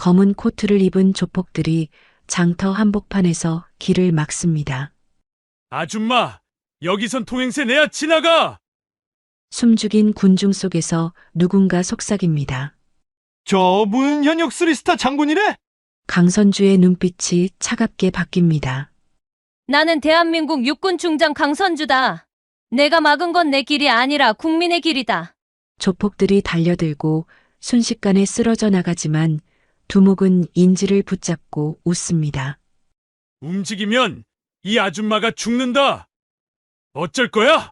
검은 코트를 입은 조폭들이 장터 한복판에서 길을 막습니다. 아줌마, 여기선 통행세 내야 지나가! 숨죽인 군중 속에서 누군가 속삭입니다. 저 문 현역 쓰리스타 장군이래? 강선주의 눈빛이 차갑게 바뀝니다. 나는 대한민국 육군 중장 강선주다. 내가 막은 건 내 길이 아니라 국민의 길이다. 조폭들이 달려들고 순식간에 쓰러져 나가지만 두목은 인지를 붙잡고 웃습니다. 움직이면 이 아줌마가 죽는다! 어쩔 거야?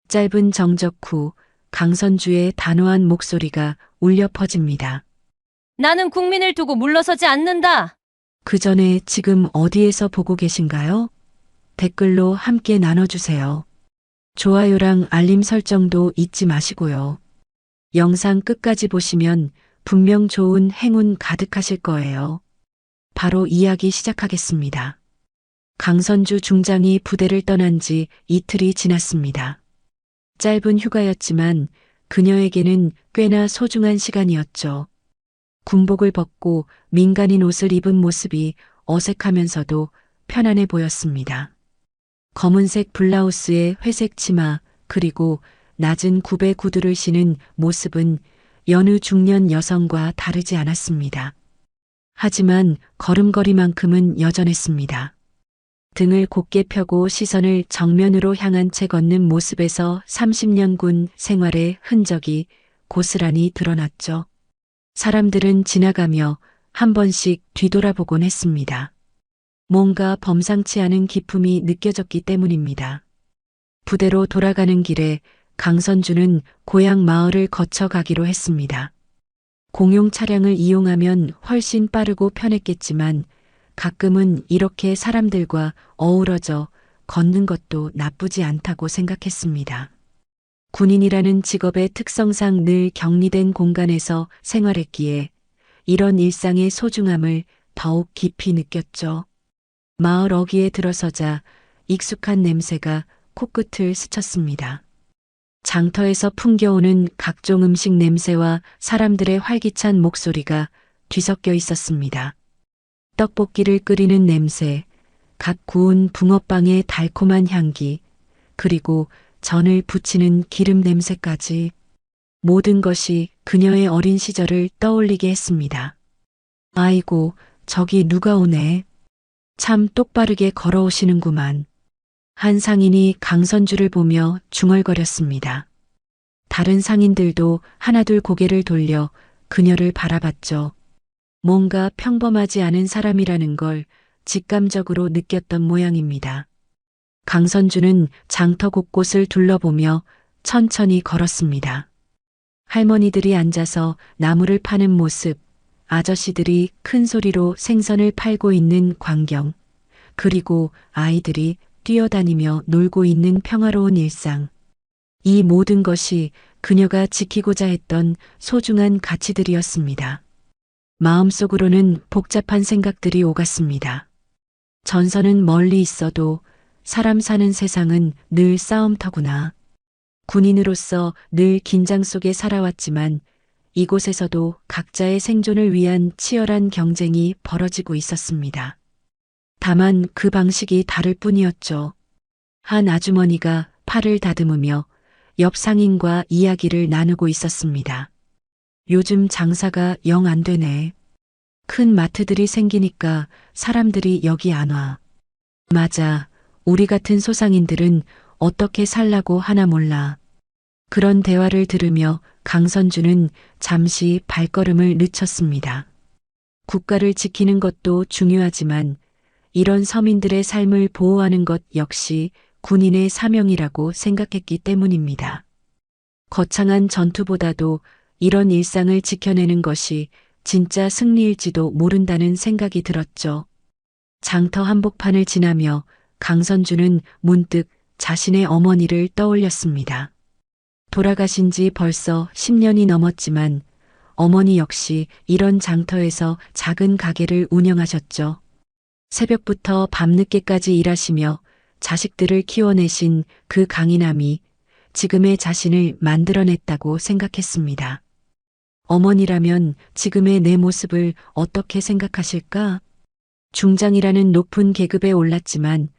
짧은 정적 후 강선주의 단호한 목소리가 울려 퍼집니다. 나는 국민을 두고 물러서지 않는다. 그 전에 지금 어디에서 보고 계신가요? 댓글로 함께 나눠주세요. 좋아요랑 알림 설정도 잊지 마시고요. 영상 끝까지 보시면 분명 좋은 행운 가득하실 거예요. 바로 이야기 시작하겠습니다. 강선주 중장이 부대를 떠난 지 이틀이 지났습니다. 짧은 휴가였지만 그녀에게는 꽤나 소중한 시간이었죠. 군복을 벗고 민간인 옷을 입은 모습이 어색하면서도 편안해 보였습니다. 검은색 블라우스에 회색 치마 그리고 낮은 굽의 구두를 신은 모습은 여느 중년 여성과 다르지 않았습니다. 하지만 걸음걸이만큼은 여전했습니다. 등을 곧게 펴고 시선을 정면으로 향한 채 걷는 모습에서 30년 군 생활의 흔적이 고스란히 드러났죠. 사람들은 지나가며 한 번씩 뒤돌아보곤 했습니다. 뭔가 범상치 않은 기품이 느껴졌기 때문입니다. 부대로 돌아가는 길에 강선주는 고향 마을을 거쳐 가기로 했습니다. 공용 차량을 이용하면 훨씬 빠르고 편했겠지만 가끔은 이렇게 사람들과 어우러져 걷는 것도 나쁘지 않다고 생각했습니다. 군인이라는 직업의 특성상 늘 격리된 공간에서 생활했기에 이런 일상의 소중함을 더욱 깊이 느꼈죠. 마을 어귀에 들어서자 익숙한 냄새가 코끝을 스쳤습니다. 장터에서 풍겨오는 각종 음식 냄새와 사람들의 활기찬 목소리가 뒤섞여 있었습니다. 떡볶이를 끓이는 냄새, 갓 구운 붕어빵의 달콤한 향기, 그리고 전을 부치는 기름 냄새까지 모든 것이 그녀의 어린 시절을 떠올리게 했습니다. 아이고, 저기 누가 오네. 참 똑바르게 걸어오시는구만. 한 상인이 강선주를 보며 중얼거렸습니다. 다른 상인들도 하나둘 고개를 돌려 그녀를 바라봤죠. 뭔가 평범하지 않은 사람이라는 걸 직감적으로 느꼈던 모양입니다. 강선주는 장터 곳곳을 둘러보며 천천히 걸었습니다. 할머니들이 앉아서 나무를 파는 모습, 아저씨들이 큰 소리로 생선을 팔고 있는 광경, 그리고 아이들이 뛰어다니며 놀고 있는 평화로운 일상. 이 모든 것이 그녀가 지키고자 했던 소중한 가치들이었습니다. 마음속으로는 복잡한 생각들이 오갔습니다. 전선은 멀리 있어도 사람 사는 세상은 늘 싸움터구나. 군인으로서 늘 긴장 속에 살아왔지만 이곳에서도 각자의 생존을 위한 치열한 경쟁이 벌어지고 있었습니다. 다만 그 방식이 다를 뿐이었죠. 한 아주머니가 팔을 다듬으며 옆 상인과 이야기를 나누고 있었습니다. 요즘 장사가 영 안 되네. 큰 마트들이 생기니까 사람들이 여기 안 와. 맞아. 우리 같은 소상인들은 어떻게 살라고 하나 몰라. 그런 대화를 들으며 강선주는 잠시 발걸음을 늦췄습니다. 국가를 지키는 것도 중요하지만 이런 서민들의 삶을 보호하는 것 역시 군인의 사명이라고 생각했기 때문입니다. 거창한 전투보다도 이런 일상을 지켜내는 것이 진짜 승리일지도 모른다는 생각이 들었죠. 장터 한복판을 지나며 강선주는 문득 자신의 어머니를 떠올렸습니다. 돌아가신 지 벌써 10년이 넘었지만 어머니 역시 이런 장터에서 작은 가게를 운영하셨죠. 새벽부터 밤늦게까지 일하시며 자식들을 키워내신 그 강인함이 지금의 자신을 만들어냈다고 생각했습니다. 어머니라면 지금의 내 모습을 어떻게 생각하실까? 중장이라는 높은 계급에 올랐지만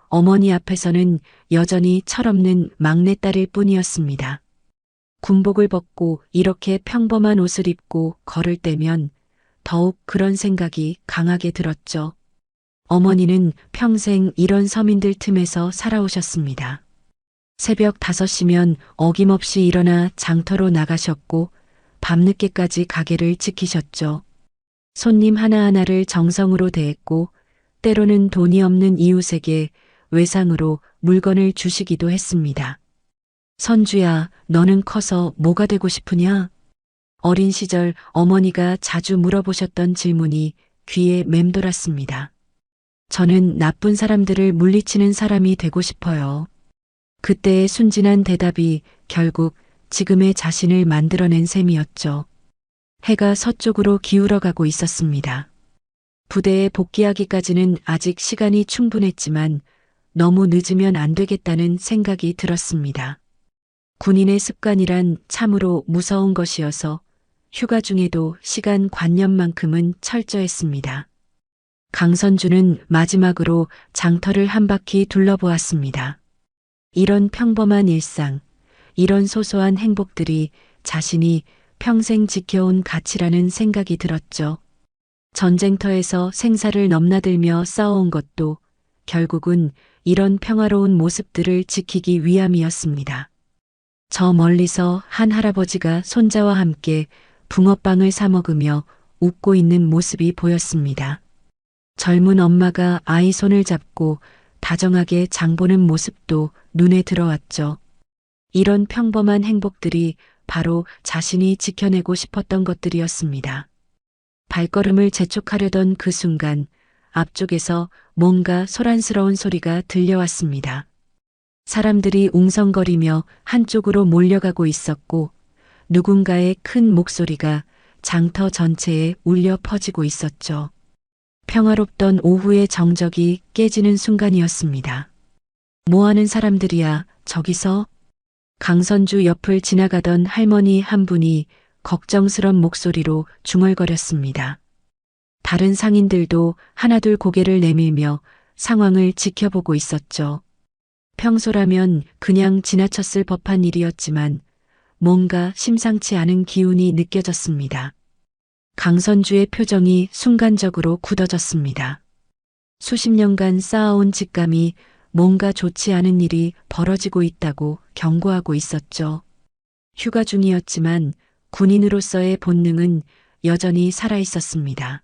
어머니 앞에서는 여전히 철없는 막내딸일 뿐이었습니다. 군복을 벗고 이렇게 평범한 옷을 입고 걸을 때면 더욱 그런 생각이 강하게 들었죠. 어머니는 평생 이런 서민들 틈에서 살아오셨습니다. 새벽 5시면 어김없이 일어나 장터로 나가셨고 밤늦게까지 가게를 지키셨죠. 손님 하나하나를 정성으로 대했고 때로는 돈이 없는 이웃에게 외상으로 물건을 주시기도 했습니다. 선주야, 너는 커서 뭐가 되고 싶으냐? 어린 시절 어머니가 자주 물어보셨던 질문이 귀에 맴돌았습니다. 저는 나쁜 사람들을 물리치는 사람이 되고 싶어요. 그때의 순진한 대답이 결국 지금의 자신을 만들어낸 셈이었죠. 해가 서쪽으로 기울어가고 있었습니다. 부대에 복귀하기까지는 아직 시간이 충분했지만 너무 늦으면 안 되겠다는 생각이 들었습니다. 군인의 습관이란 참으로 무서운 것이어서 휴가 중에도 시간 관념만큼은 철저했습니다. 강선주는 마지막으로 장터를 한 바퀴 둘러보았습니다. 이런 평범한 일상, 이런 소소한 행복들이 자신이 평생 지켜온 가치라는 생각이 들었죠. 전쟁터에서 생사를 넘나들며 싸워온 것도 결국은 이런 평화로운 모습들을 지키기 위함이었습니다. 저 멀리서 한 할아버지가 손자와 함께 붕어빵을 사 먹으며 웃고 있는 모습이 보였습니다. 젊은 엄마가 아이 손을 잡고 다정하게 장보는 모습도 눈에 들어왔죠. 이런 평범한 행복들이 바로 자신이 지켜내고 싶었던 것들이었습니다. 발걸음을 재촉하려던 그 순간 앞쪽에서 뭔가 소란스러운 소리가 들려왔습니다. 사람들이 웅성거리며 한쪽으로 몰려가고 있었고 누군가의 큰 목소리가 장터 전체에 울려 퍼지고 있었죠. 평화롭던 오후의 정적이 깨지는 순간이었습니다. 뭐하는 사람들이야, 저기서? 강선주 옆을 지나가던 할머니 한 분이 걱정스런 목소리로 중얼거렸습니다. 다른 상인들도 하나둘 고개를 내밀며 상황을 지켜보고 있었죠. 평소라면 그냥 지나쳤을 법한 일이었지만 뭔가 심상치 않은 기운이 느껴졌습니다. 강선주의 표정이 순간적으로 굳어졌습니다. 수십 년간 쌓아온 직감이 뭔가 좋지 않은 일이 벌어지고 있다고 경고하고 있었죠. 휴가 중이었지만 군인으로서의 본능은 여전히 살아 있었습니다.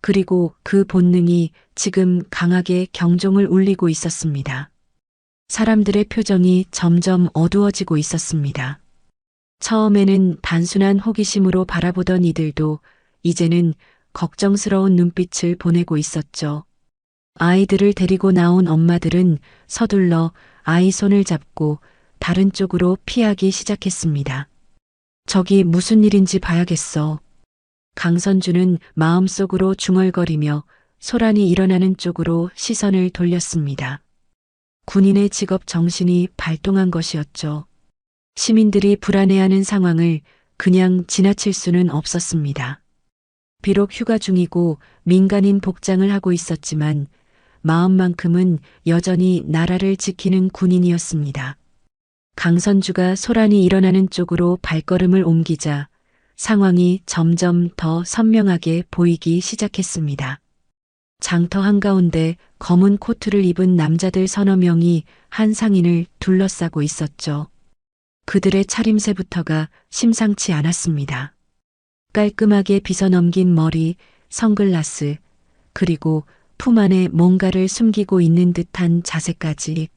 그리고 그 본능이 지금 강하게 경종을 울리고 있었습니다. 사람들의 표정이 점점 어두워지고 있었습니다. 처음에는 단순한 호기심으로 바라보던 이들도 이제는 걱정스러운 눈빛을 보내고 있었죠. 아이들을 데리고 나온 엄마들은 서둘러 아이 손을 잡고 다른 쪽으로 피하기 시작했습니다. 저기 무슨 일인지 봐야겠어. 강선주는 마음속으로 중얼거리며 소란이 일어나는 쪽으로 시선을 돌렸습니다. 군인의 직업 정신이 발동한 것이었죠. 시민들이 불안해하는 상황을 그냥 지나칠 수는 없었습니다. 비록 휴가 중이고 민간인 복장을 하고 있었지만 마음만큼은 여전히 나라를 지키는 군인이었습니다. 강선주가 소란이 일어나는 쪽으로 발걸음을 옮기자 상황이 점점 더 선명하게 보이기 시작했습니다. 장터 한가운데 검은 코트를 입은 남자들 서너 명이 한 상인을 둘러싸고 있었죠. 그들의 차림새부터가 심상치 않았습니다. 깔끔하게 빗어넘긴 머리, 선글라스, 그리고 품 안에 뭔가를 숨기고 있는 듯한 자세까지.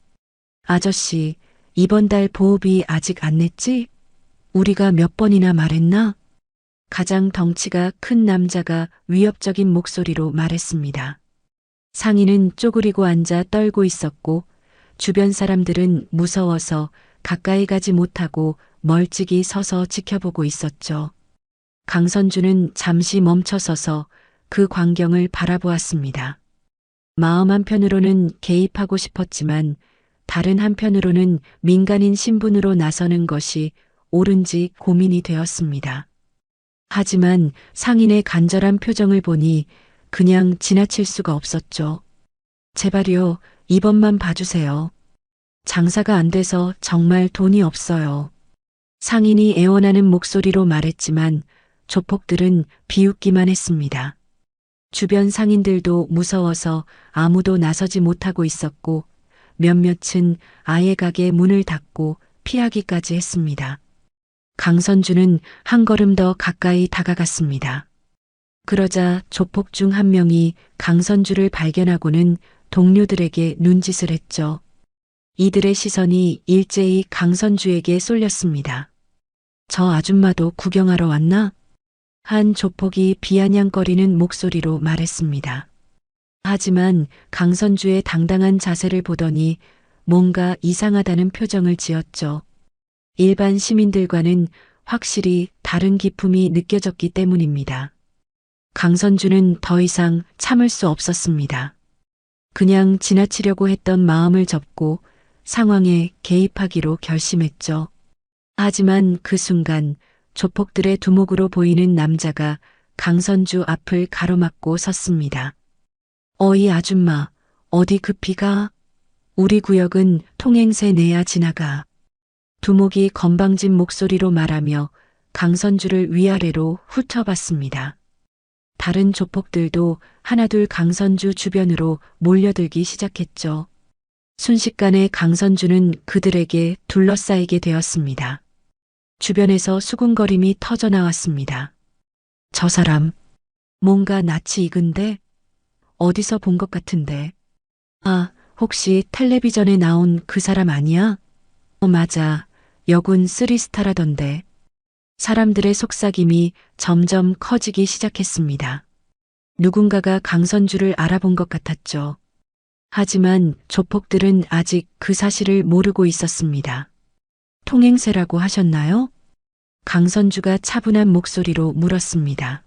아저씨, 이번 달 보호비 아직 안 냈지? 우리가 몇 번이나 말했나? 가장 덩치가 큰 남자가 위협적인 목소리로 말했습니다. 상인은 쪼그리고 앉아 떨고 있었고 주변 사람들은 무서워서 가까이 가지 못하고 멀찍이 서서 지켜보고 있었죠. 강선주는 잠시 멈춰서서 그 광경을 바라보았습니다. 마음 한편으로는 개입하고 싶었지만 다른 한편으로는 민간인 신분으로 나서는 것이 옳은지 고민이 되었습니다. 하지만 상인의 간절한 표정을 보니 그냥 지나칠 수가 없었죠. 제발요, 이번만 봐주세요. 장사가 안 돼서 정말 돈이 없어요. 상인이 애원하는 목소리로 말했지만 조폭들은 비웃기만 했습니다. 주변 상인들도 무서워서 아무도 나서지 못하고 있었고 몇몇은 아예 가게 문을 닫고 피하기까지 했습니다. 강선주는 한 걸음 더 가까이 다가갔습니다. 그러자 조폭 중 한 명이 강선주를 발견하고는 동료들에게 눈짓을 했죠. 이들의 시선이 일제히 강선주에게 쏠렸습니다. 저 아줌마도 구경하러 왔나? 한 조폭이 비아냥거리는 목소리로 말했습니다. 하지만 강선주의 당당한 자세를 보더니 뭔가 이상하다는 표정을 지었죠. 일반 시민들과는 확실히 다른 기품이 느껴졌기 때문입니다. 강선주는 더 이상 참을 수 없었습니다. 그냥 지나치려고 했던 마음을 접고 상황에 개입하기로 결심했죠. 하지만 그 순간 조폭들의 두목으로 보이는 남자가 강선주 앞을 가로막고 섰습니다. 어이 아줌마, 어디 급히 가? 우리 구역은 통행세 내야 지나가. 두목이 건방진 목소리로 말하며 강선주를 위아래로 훑어봤습니다. 다른 조폭들도 하나둘 강선주 주변으로 몰려들기 시작했죠. 순식간에 강선주는 그들에게 둘러싸이게 되었습니다. 주변에서 수군거림이 터져나왔습니다. 저 사람, 뭔가 낯이 익은데? 어디서 본 것 같은데. 아, 혹시 텔레비전에 나온 그 사람 아니야? 맞아. 여군 3스타라던데. 사람들의 속삭임이 점점 커지기 시작했습니다. 누군가가 강선주를 알아본 것 같았죠. 하지만 조폭들은 아직 그 사실을 모르고 있었습니다. 통행세라고 하셨나요? 강선주가 차분한 목소리로 물었습니다.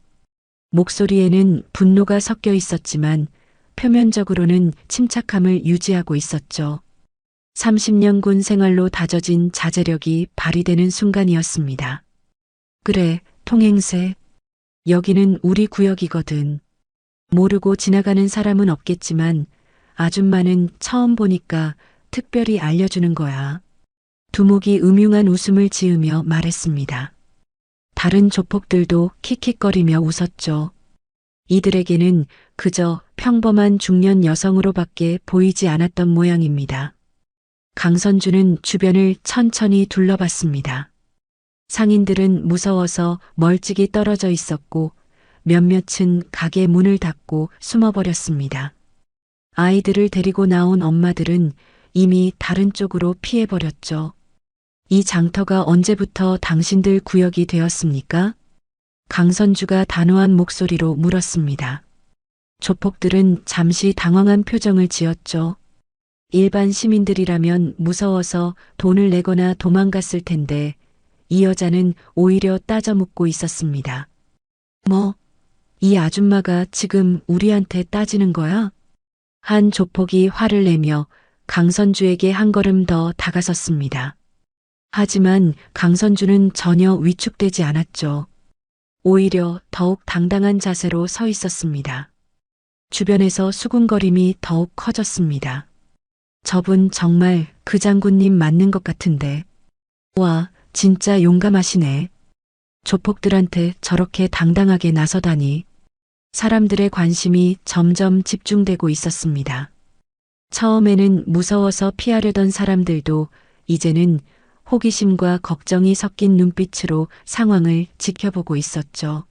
목소리에는 분노가 섞여 있었지만 표면적으로는 침착함을 유지하고 있었죠. 30년 군 생활로 다져진 자제력이 발휘되는 순간이었습니다. 그래, 통행세. 여기는 우리 구역이거든. 모르고 지나가는 사람은 없겠지만 아줌마는 처음 보니까 특별히 알려주는 거야. 두목이 음흉한 웃음을 지으며 말했습니다. 다른 조폭들도 킥킥거리며 웃었죠. 이들에게는 그저 평범한 중년 여성으로밖에 보이지 않았던 모양입니다. 강선주는 주변을 천천히 둘러봤습니다. 상인들은 무서워서 멀찍이 떨어져 있었고 몇몇은 가게 문을 닫고 숨어버렸습니다. 아이들을 데리고 나온 엄마들은 이미 다른 쪽으로 피해버렸죠. 이 장터가 언제부터 당신들 구역이 되었습니까? 강선주가 단호한 목소리로 물었습니다. 조폭들은 잠시 당황한 표정을 지었죠. 일반 시민들이라면 무서워서 돈을 내거나 도망갔을 텐데 이 여자는 오히려 따져 묻고 있었습니다. 뭐, 이 아줌마가 지금 우리한테 따지는 거야? 한 조폭이 화를 내며 강선주에게 한 걸음 더 다가섰습니다. 하지만 강선주는 전혀 위축되지 않았죠. 오히려 더욱 당당한 자세로 서 있었습니다. 주변에서 수군거림이 더욱 커졌습니다. 저분 정말 그 장군님 맞는 것 같은데. 와, 진짜 용감하시네. 조폭들한테 저렇게 당당하게 나서다니. 사람들의 관심이 점점 집중되고 있었습니다. 처음에는 무서워서 피하려던 사람들도 이제는 호기심과 걱정이 섞인 눈빛으로 상황을 지켜보고 있었죠.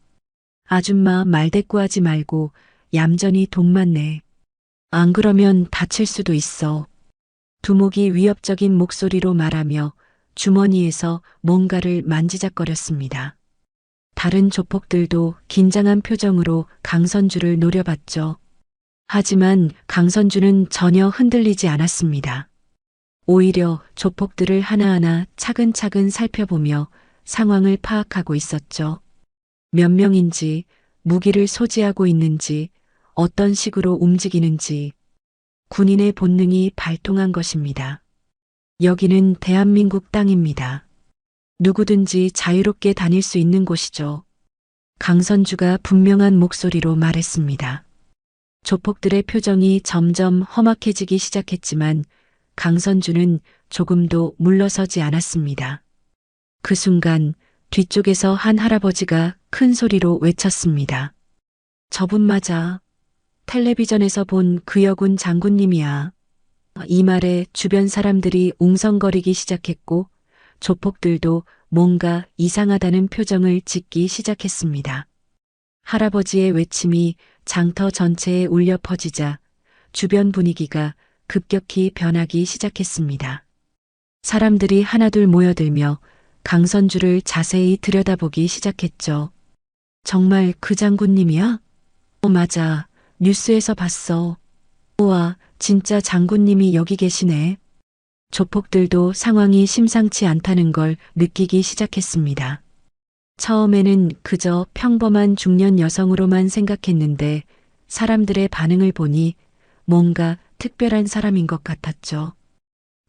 아줌마 말대꾸하지 말고 얌전히 돈만 내. 안 그러면 다칠 수도 있어. 두목이 위협적인 목소리로 말하며 주머니에서 뭔가를 만지작거렸습니다. 다른 조폭들도 긴장한 표정으로 강선주를 노려봤죠. 하지만 강선주는 전혀 흔들리지 않았습니다. 오히려 조폭들을 하나하나 차근차근 살펴보며 상황을 파악하고 있었죠. 몇 명인지, 무기를 소지하고 있는지, 어떤 식으로 움직이는지, 군인의 본능이 발동한 것입니다. 여기는 대한민국 땅입니다. 누구든지 자유롭게 다닐 수 있는 곳이죠. 강선주가 분명한 목소리로 말했습니다. 조폭들의 표정이 점점 험악해지기 시작했지만 강선주는 조금도 물러서지 않았습니다. 그 순간 뒤쪽에서 한 할아버지가 큰 소리로 외쳤습니다. 저분 맞아. 텔레비전에서 본 그 여군 장군님이야. 이 말에 주변 사람들이 웅성거리기 시작했고 조폭들도 뭔가 이상하다는 표정을 짓기 시작했습니다. 할아버지의 외침이 장터 전체에 울려 퍼지자 주변 분위기가 급격히 변하기 시작했습니다. 사람들이 하나둘 모여들며 강선주를 자세히 들여다보기 시작했죠. 정말 그 장군님이야? 맞아. 뉴스에서 봤어. 우와, 진짜 장군님이 여기 계시네. 조폭들도 상황이 심상치 않다는 걸 느끼기 시작했습니다. 처음에는 그저 평범한 중년 여성으로만 생각했는데 사람들의 반응을 보니 뭔가 특별한 사람인 것 같았죠.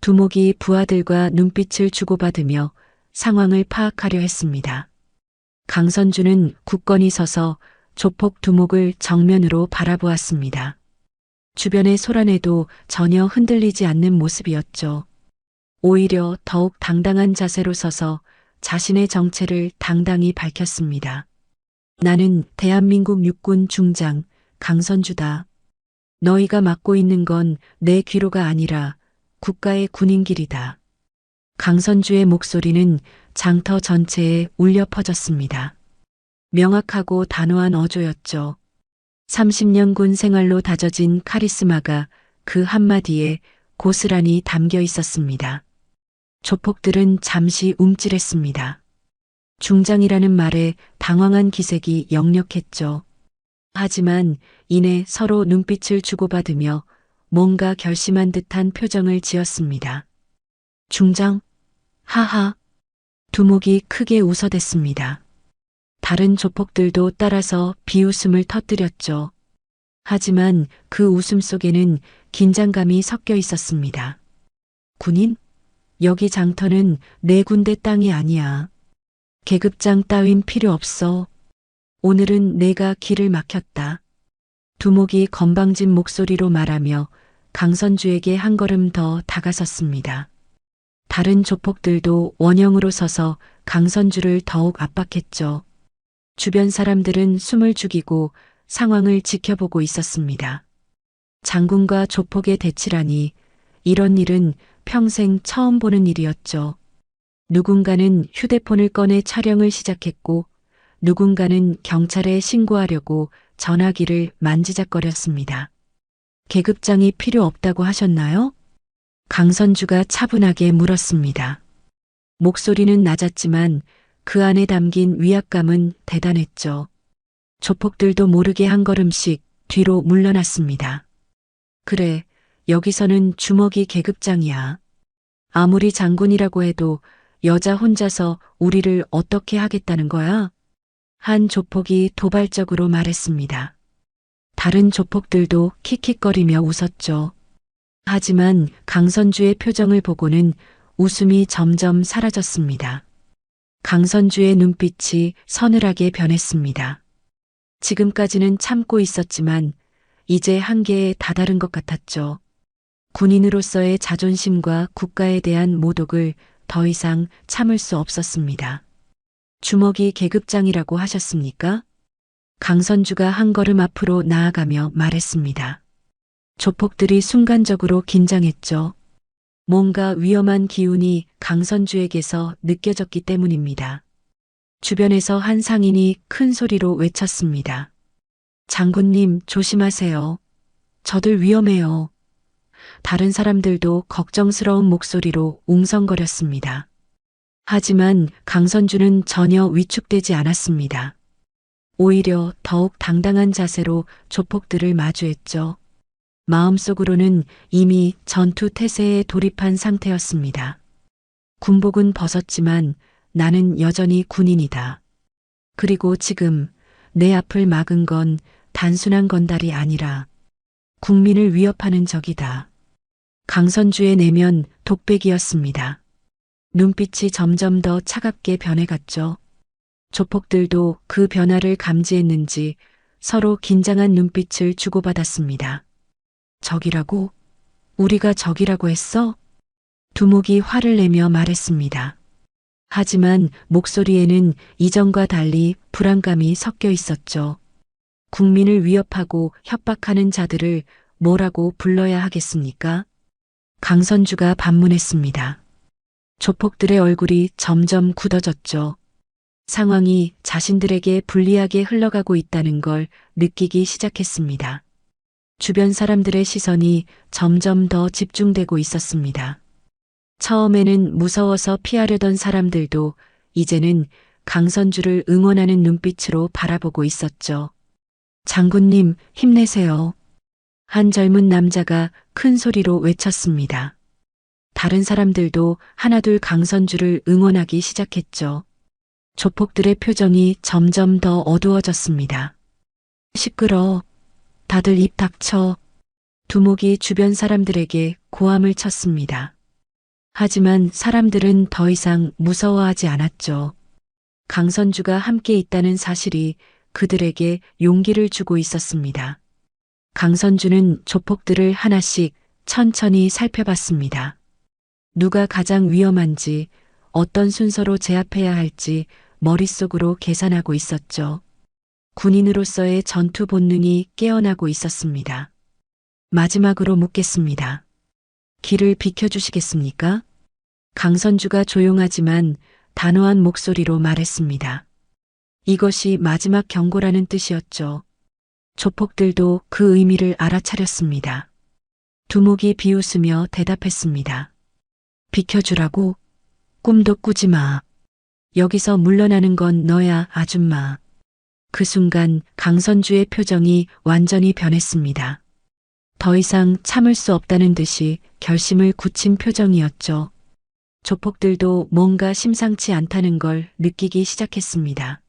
두목이 부하들과 눈빛을 주고받으며 상황을 파악하려 했습니다. 강선주는 굳건히 서서 조폭 두목을 정면으로 바라보았습니다. 주변의 소란에도 전혀 흔들리지 않는 모습이었죠. 오히려 더욱 당당한 자세로 서서 자신의 정체를 당당히 밝혔습니다. 나는 대한민국 육군 중장 강선주다. 너희가 맡고 있는 건 내 귀로가 아니라 국가의 군인길이다. 강선주의 목소리는 장터 전체에 울려 퍼졌습니다. 명확하고 단호한 어조였죠. 30년 군 생활로 다져진 카리스마가 그 한마디에 고스란히 담겨 있었습니다. 조폭들은 잠시 움찔했습니다. 중장이라는 말에 당황한 기색이 역력했죠. 하지만 이내 서로 눈빛을 주고받으며 뭔가 결심한 듯한 표정을 지었습니다. 중장? 하하. 두목이 크게 웃어댔습니다. 다른 조폭들도 따라서 비웃음을 터뜨렸죠. 하지만 그 웃음 속에는 긴장감이 섞여 있었습니다. 군인? 여기 장터는 내 군대 땅이 아니야. 계급장 따윈 필요 없어. 오늘은 내가 길을 막혔다. 두목이 건방진 목소리로 말하며 강선주에게 한 걸음 더 다가섰습니다. 다른 조폭들도 원형으로 서서 강선주를 더욱 압박했죠. 주변 사람들은 숨을 죽이고 상황을 지켜보고 있었습니다. 장군과 조폭의 대치라니 이런 일은 평생 처음 보는 일이었죠. 누군가는 휴대폰을 꺼내 촬영을 시작했고 누군가는 경찰에 신고하려고 전화기를 만지작거렸습니다. 계급장이 필요 없다고 하셨나요? 강선주가 차분하게 물었습니다. 목소리는 낮았지만 그 안에 담긴 위압감은 대단했죠. 조폭들도 모르게 한 걸음씩 뒤로 물러났습니다. 그래, 여기서는 주먹이 계급장이야. 아무리 장군이라고 해도 여자 혼자서 우리를 어떻게 하겠다는 거야? 한 조폭이 도발적으로 말했습니다. 다른 조폭들도 킥킥거리며 웃었죠. 하지만 강선주의 표정을 보고는 웃음이 점점 사라졌습니다. 강선주의 눈빛이 서늘하게 변했습니다. 지금까지는 참고 있었지만 이제 한계에 다다른 것 같았죠. 군인으로서의 자존심과 국가에 대한 모독을 더 이상 참을 수 없었습니다. 주먹이 계급장이라고 하셨습니까? 강선주가 한 걸음 앞으로 나아가며 말했습니다. 조폭들이 순간적으로 긴장했죠. 뭔가 위험한 기운이 강선주에게서 느껴졌기 때문입니다. 주변에서 한 상인이 큰 소리로 외쳤습니다. 장군님 조심하세요. 저들 위험해요. 다른 사람들도 걱정스러운 목소리로 웅성거렸습니다. 하지만 강선주는 전혀 위축되지 않았습니다. 오히려 더욱 당당한 자세로 조폭들을 마주했죠. 마음속으로는 이미 전투 태세에 돌입한 상태였습니다. 군복은 벗었지만 나는 여전히 군인이다. 그리고 지금 내 앞을 막은 건 단순한 건달이 아니라 국민을 위협하는 적이다. 강선주의 내면 독백이었습니다. 눈빛이 점점 더 차갑게 변해갔죠. 조폭들도 그 변화를 감지했는지 서로 긴장한 눈빛을 주고받았습니다. 적이라고? 우리가 적이라고 했어? 두목이 화를 내며 말했습니다. 하지만 목소리에는 이전과 달리 불안감이 섞여 있었죠. 국민을 위협하고 협박하는 자들을 뭐라고 불러야 하겠습니까? 강선주가 반문했습니다. 조폭들의 얼굴이 점점 굳어졌죠. 상황이 자신들에게 불리하게 흘러가고 있다는 걸 느끼기 시작했습니다. 주변 사람들의 시선이 점점 더 집중되고 있었습니다. 처음에는 무서워서 피하려던 사람들도 이제는 강선주를 응원하는 눈빛으로 바라보고 있었죠. 장군님, 힘내세요. 한 젊은 남자가 큰 소리로 외쳤습니다. 다른 사람들도 하나둘 강선주를 응원하기 시작했죠. 조폭들의 표정이 점점 더 어두워졌습니다. 시끄러. 다들 입 닥쳐. 두목이 주변 사람들에게 고함을 쳤습니다. 하지만 사람들은 더 이상 무서워하지 않았죠. 강선주가 함께 있다는 사실이 그들에게 용기를 주고 있었습니다. 강선주는 조폭들을 하나씩 천천히 살펴봤습니다. 누가 가장 위험한지, 어떤 순서로 제압해야 할지 머릿속으로 계산하고 있었죠. 군인으로서의 전투 본능이 깨어나고 있었습니다. 마지막으로 묻겠습니다. 길을 비켜주시겠습니까? 강선주가 조용하지만 단호한 목소리로 말했습니다. 이것이 마지막 경고라는 뜻이었죠. 조폭들도 그 의미를 알아차렸습니다. 두목이 비웃으며 대답했습니다. 비켜주라고? 꿈도 꾸지 마. 여기서 물러나는 건 너야, 아줌마. 그 순간 강선주의 표정이 완전히 변했습니다. 더 이상 참을 수 없다는 듯이 결심을 굳힌 표정이었죠. 조폭들도 뭔가 심상치 않다는 걸 느끼기 시작했습니다.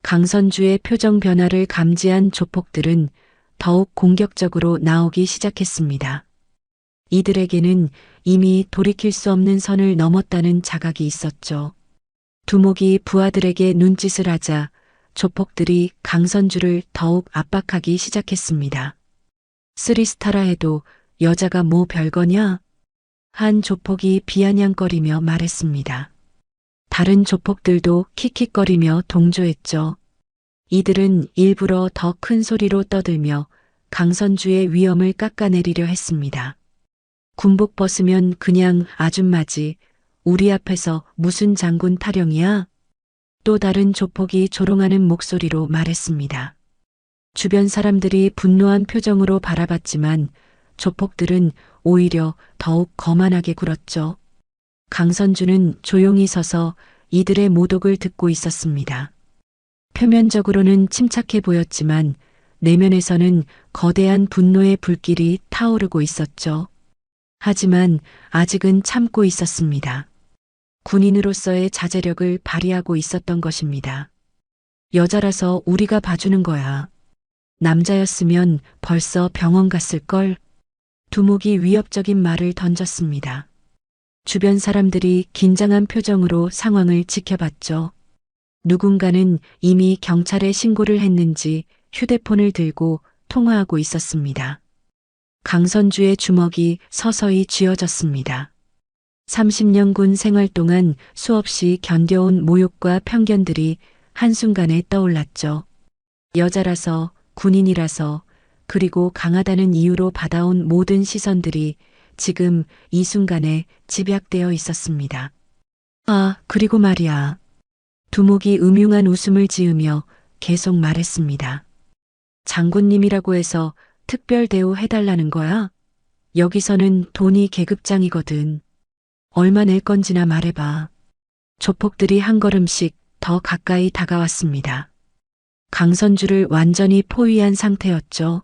강선주의 표정 변화를 감지한 조폭들은 더욱 공격적으로 나오기 시작했습니다. 이들에게는 이미 돌이킬 수 없는 선을 넘었다는 자각이 있었죠. 두목이 부하들에게 눈짓을 하자 조폭들이 강선주를 더욱 압박하기 시작했습니다. 3스타라 해도 여자가 뭐 별거냐? 한 조폭이 비아냥거리며 말했습니다. 다른 조폭들도 킥킥거리며 동조했죠. 이들은 일부러 더 큰 소리로 떠들며 강선주의 위험을 깎아내리려 했습니다. 군복 벗으면 그냥 아줌마지. 우리 앞에서 무슨 장군 타령이야? 또 다른 조폭이 조롱하는 목소리로 말했습니다. 주변 사람들이 분노한 표정으로 바라봤지만 조폭들은 오히려 더욱 거만하게 굴었죠. 강선주는 조용히 서서 이들의 모독을 듣고 있었습니다. 표면적으로는 침착해 보였지만 내면에서는 거대한 분노의 불길이 타오르고 있었죠. 하지만 아직은 참고 있었습니다. 군인으로서의 자제력을 발휘하고 있었던 것입니다. 여자라서 우리가 봐주는 거야. 남자였으면 벌써 병원 갔을걸. 두목이 위협적인 말을 던졌습니다. 주변 사람들이 긴장한 표정으로 상황을 지켜봤죠. 누군가는 이미 경찰에 신고를 했는지 휴대폰을 들고 통화하고 있었습니다. 강선주의 주먹이 서서히 쥐어졌습니다. 30년 군 생활 동안 수없이 견뎌온 모욕과 편견들이 한순간에 떠올랐죠. 여자라서, 군인이라서, 그리고 강하다는 이유로 받아온 모든 시선들이 지금 이 순간에 집약되어 있었습니다. 아, 그리고 말이야. 두목이 음흉한 웃음을 지으며 계속 말했습니다. 장군님이라고 해서 특별 대우 해달라는 거야? 여기서는 돈이 계급장이거든. 얼마 낼 건지나 말해봐. 조폭들이 한 걸음씩 더 가까이 다가왔습니다. 강선주를 완전히 포위한 상태였죠.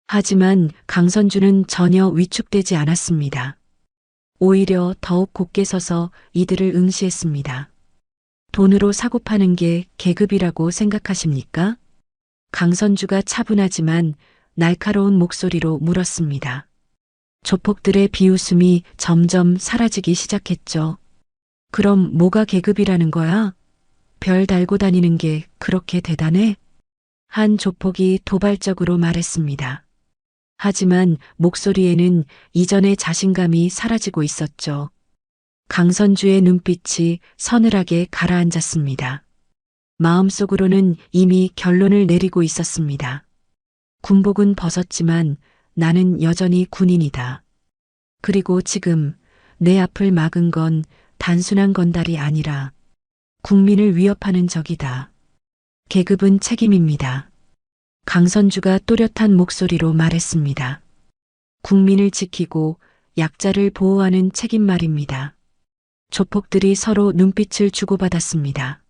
하지만 강선주는 전혀 위축되지 않았습니다. 오히려 더욱 곧게 서서 이들을 응시했습니다. 돈으로 사고 파는 게 계급이라고 생각하십니까? 강선주가 차분하지만 날카로운 목소리로 물었습니다. 조폭들의 비웃음이 점점 사라지기 시작했죠. 그럼 뭐가 계급이라는 거야? 별 달고 다니는 게 그렇게 대단해? 한 조폭이 도발적으로 말했습니다. 하지만 목소리에는 이전의 자신감이 사라지고 있었죠. 강선주의 눈빛이 서늘하게 가라앉았습니다. 마음속으로는 이미 결론을 내리고 있었습니다. 군복은 벗었지만 나는 여전히 군인이다. 그리고 지금 내 앞을 막은 건 단순한 건달이 아니라 국민을 위협하는 적이다. 계급은 책임입니다. 강선주가 또렷한 목소리로 말했습니다. 국민을 지키고 약자를 보호하는 책임 말입니다. 조폭들이 서로 눈빛을 주고받았습니다.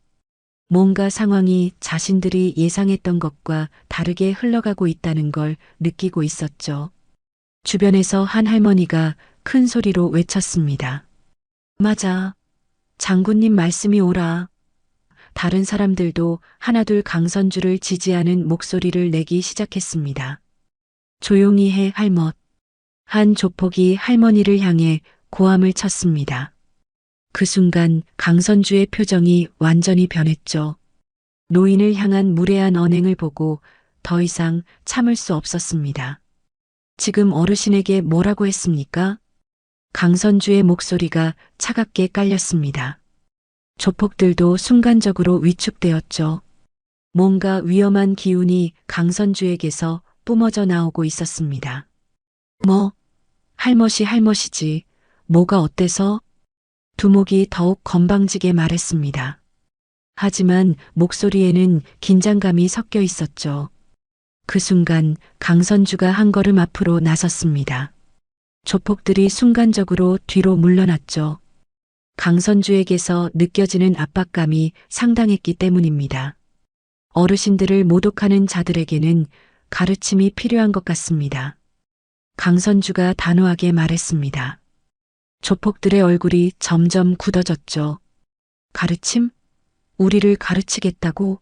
뭔가 상황이 자신들이 예상했던 것과 다르게 흘러가고 있다는 걸 느끼고 있었죠. 주변에서 한 할머니가 큰 소리로 외쳤습니다. 맞아. 장군님 말씀이 옳아. 다른 사람들도 하나둘 강선주를 지지하는 목소리를 내기 시작했습니다. 조용히 해 할멈. 한 조폭이 할머니를 향해 고함을 쳤습니다. 그 순간 강선주의 표정이 완전히 변했죠. 노인을 향한 무례한 언행을 보고 더 이상 참을 수 없었습니다. 지금 어르신에게 뭐라고 했습니까? 강선주의 목소리가 차갑게 깔렸습니다. 조폭들도 순간적으로 위축되었죠. 뭔가 위험한 기운이 강선주에게서 뿜어져 나오고 있었습니다. 뭐, 할머시지. 뭐가 어때서? 두목이 더욱 건방지게 말했습니다. 하지만 목소리에는 긴장감이 섞여 있었죠. 그 순간 강선주가 한 걸음 앞으로 나섰습니다. 조폭들이 순간적으로 뒤로 물러났죠. 강선주에게서 느껴지는 압박감이 상당했기 때문입니다. 어르신들을 모독하는 자들에게는 가르침이 필요한 것 같습니다. 강선주가 단호하게 말했습니다. 조폭들의 얼굴이 점점 굳어졌죠. 가르침? 우리를 가르치겠다고?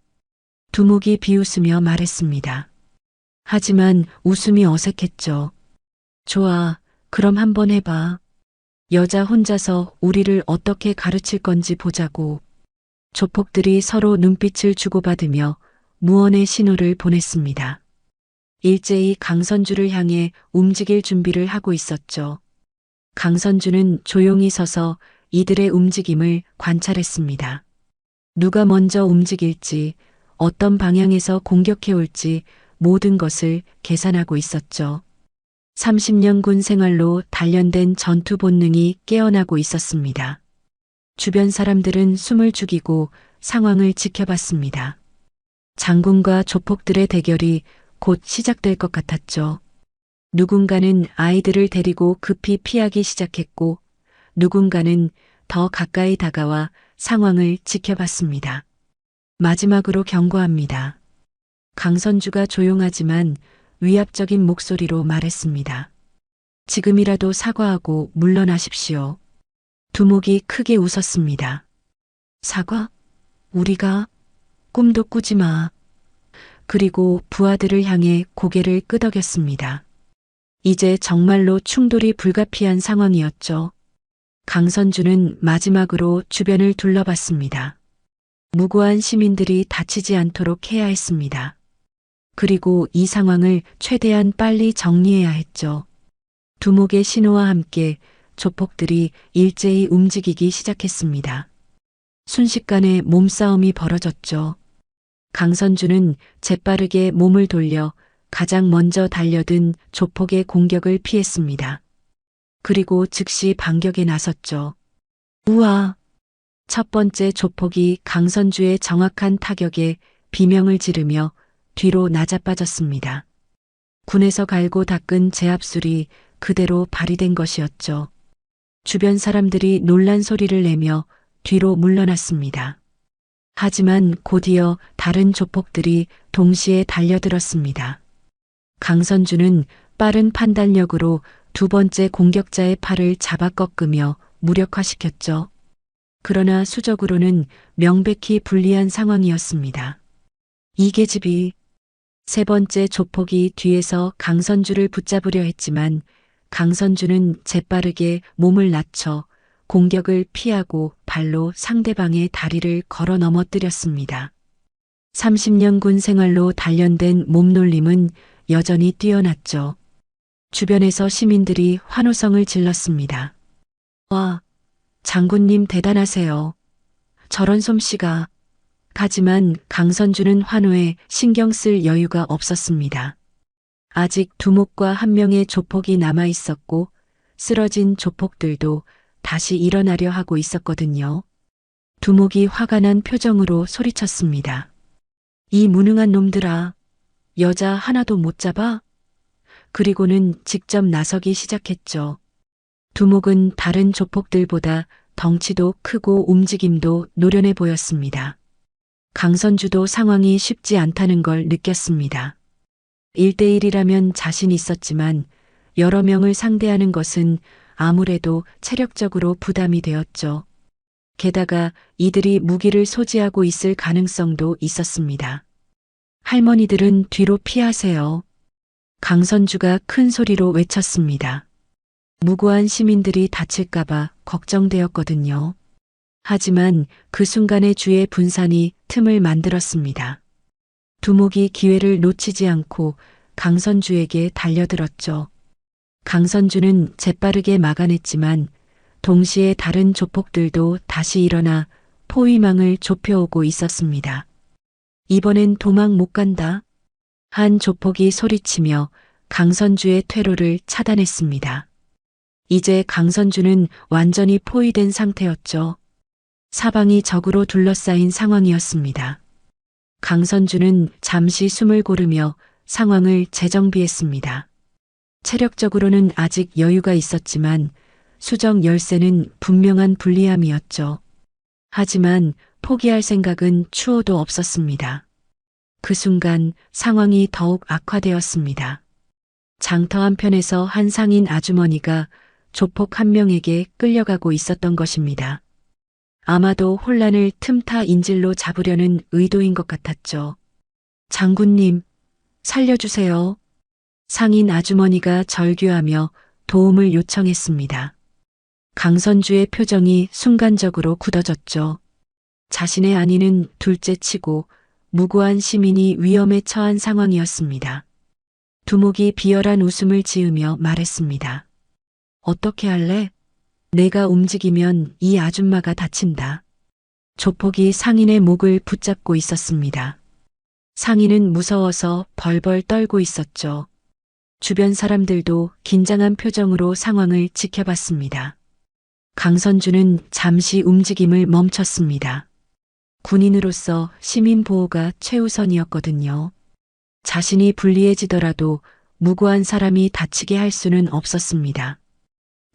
두목이 비웃으며 말했습니다. 하지만 웃음이 어색했죠. 좋아, 그럼 한번 해봐. 여자 혼자서 우리를 어떻게 가르칠 건지 보자고. 조폭들이 서로 눈빛을 주고받으며 무언의 신호를 보냈습니다. 일제히 강선주를 향해 움직일 준비를 하고 있었죠. 강선주는 조용히 서서 이들의 움직임을 관찰했습니다. 누가 먼저 움직일지, 어떤 방향에서 공격해 올지 모든 것을 계산하고 있었죠. 30년 군 생활로 단련된 전투 본능이 깨어나고 있었습니다. 주변 사람들은 숨을 죽이고 상황을 지켜봤습니다. 장군과 조폭들의 대결이 곧 시작될 것 같았죠. 누군가는 아이들을 데리고 급히 피하기 시작했고 누군가는 더 가까이 다가와 상황을 지켜봤습니다. 마지막으로 경고합니다. 강선주가 조용하지만 위압적인 목소리로 말했습니다. 지금이라도 사과하고 물러나십시오. 두목이 크게 웃었습니다. 사과? 우리가? 꿈도 꾸지 마. 그리고 부하들을 향해 고개를 끄덕였습니다. 이제 정말로 충돌이 불가피한 상황이었죠. 강선주는 마지막으로 주변을 둘러봤습니다. 무고한 시민들이 다치지 않도록 해야 했습니다. 그리고 이 상황을 최대한 빨리 정리해야 했죠. 두목의 신호와 함께 조폭들이 일제히 움직이기 시작했습니다. 순식간에 몸싸움이 벌어졌죠. 강선주는 재빠르게 몸을 돌려 가장 먼저 달려든 조폭의 공격을 피했습니다. 그리고 즉시 반격에 나섰죠. 우와! 첫 번째 조폭이 강선주의 정확한 타격에 비명을 지르며 뒤로 낮아빠졌습니다. 군에서 갈고 닦은 제압술이 그대로 발휘된 것이었죠. 주변 사람들이 놀란 소리를 내며 뒤로 물러났습니다. 하지만 곧이어 다른 조폭들이 동시에 달려들었습니다. 강선주는 빠른 판단력으로 두 번째 공격자의 팔을 잡아 꺾으며 무력화시켰죠. 그러나 수적으로는 명백히 불리한 상황이었습니다. 이 계집이 세 번째 조폭이 뒤에서 강선주를 붙잡으려 했지만 강선주는 재빠르게 몸을 낮춰 공격을 피하고 발로 상대방의 다리를 걸어 넘어뜨렸습니다. 30년 군 생활로 단련된 몸놀림은 여전히 뛰어났죠. 주변에서 시민들이 환호성을 질렀습니다. 와, 장군님 대단하세요. 저런 솜씨가. 하지만 강선주는 환호에 신경 쓸 여유가 없었습니다. 아직 두목과 한 명의 조폭이 남아 있었고 쓰러진 조폭들도 다시 일어나려 하고 있었거든요. 두목이 화가 난 표정으로 소리쳤습니다. 이 무능한 놈들아, 여자 하나도 못 잡아? 그리고는 직접 나서기 시작했죠. 두목은 다른 조폭들보다 덩치도 크고 움직임도 노련해 보였습니다. 강선주도 상황이 쉽지 않다는 걸 느꼈습니다. 1대1이라면 자신 있었지만 여러 명을 상대하는 것은 아무래도 체력적으로 부담이 되었죠. 게다가 이들이 무기를 소지하고 있을 가능성도 있었습니다. 할머니들은 뒤로 피하세요. 강선주가 큰 소리로 외쳤습니다. 무고한 시민들이 다칠까봐 걱정되었거든요. 하지만 그 순간의 주의 분산이 틈을 만들었습니다. 두목이 기회를 놓치지 않고 강선주에게 달려들었죠. 강선주는 재빠르게 막아냈지만 동시에 다른 조폭들도 다시 일어나 포위망을 좁혀오고 있었습니다. 이번엔 도망 못 간다. 한 조폭이 소리치며 강선주의 퇴로를 차단했습니다. 이제 강선주는 완전히 포위된 상태였죠. 사방이 적으로 둘러싸인 상황이었습니다. 강선주는 잠시 숨을 고르며 상황을 재정비했습니다. 체력적으로는 아직 여유가 있었지만 수정 열쇠는 분명한 불리함이었죠. 하지만 포기할 생각은 추호도 없었습니다. 그 순간 상황이 더욱 악화되었습니다. 장터 한편에서 한 상인 아주머니가 조폭 한 명에게 끌려가고 있었던 것입니다. 아마도 혼란을 틈타 인질로 잡으려는 의도인 것 같았죠. 장군님, 살려주세요. 상인 아주머니가 절규하며 도움을 요청했습니다. 강선주의 표정이 순간적으로 굳어졌죠. 자신의 안위는 둘째치고 무고한 시민이 위험에 처한 상황이었습니다. 두목이 비열한 웃음을 지으며 말했습니다. 어떻게 할래? 내가 움직이면 이 아줌마가 다친다. 조폭이 상인의 목을 붙잡고 있었습니다. 상인은 무서워서 벌벌 떨고 있었죠. 주변 사람들도 긴장한 표정으로 상황을 지켜봤습니다. 강선주는 잠시 움직임을 멈췄습니다. 군인으로서 시민 보호가 최우선이었거든요. 자신이 불리해지더라도 무고한 사람이 다치게 할 수는 없었습니다.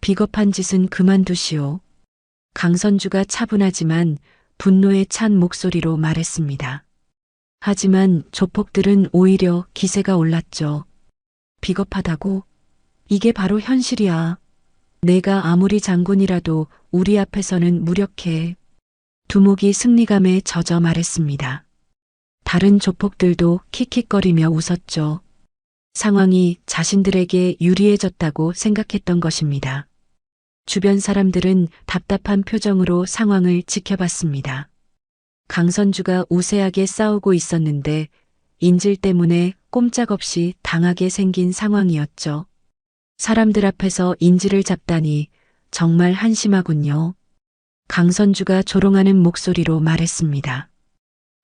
비겁한 짓은 그만두시오. 강선주가 차분하지만 분노에 찬 목소리로 말했습니다. 하지만 조폭들은 오히려 기세가 올랐죠. 비겁하다고? 이게 바로 현실이야. 내가 아무리 장군이라도 우리 앞에서는 무력해. 두목이 승리감에 젖어 말했습니다. 다른 조폭들도 킥킥거리며 웃었죠. 상황이 자신들에게 유리해졌다고 생각했던 것입니다. 주변 사람들은 답답한 표정으로 상황을 지켜봤습니다. 강선주가 우세하게 싸우고 있었는데 인질 때문에 꼼짝없이 당하게 생긴 상황이었죠. 사람들 앞에서 인질을 잡다니 정말 한심하군요. 강선주가 조롱하는 목소리로 말했습니다.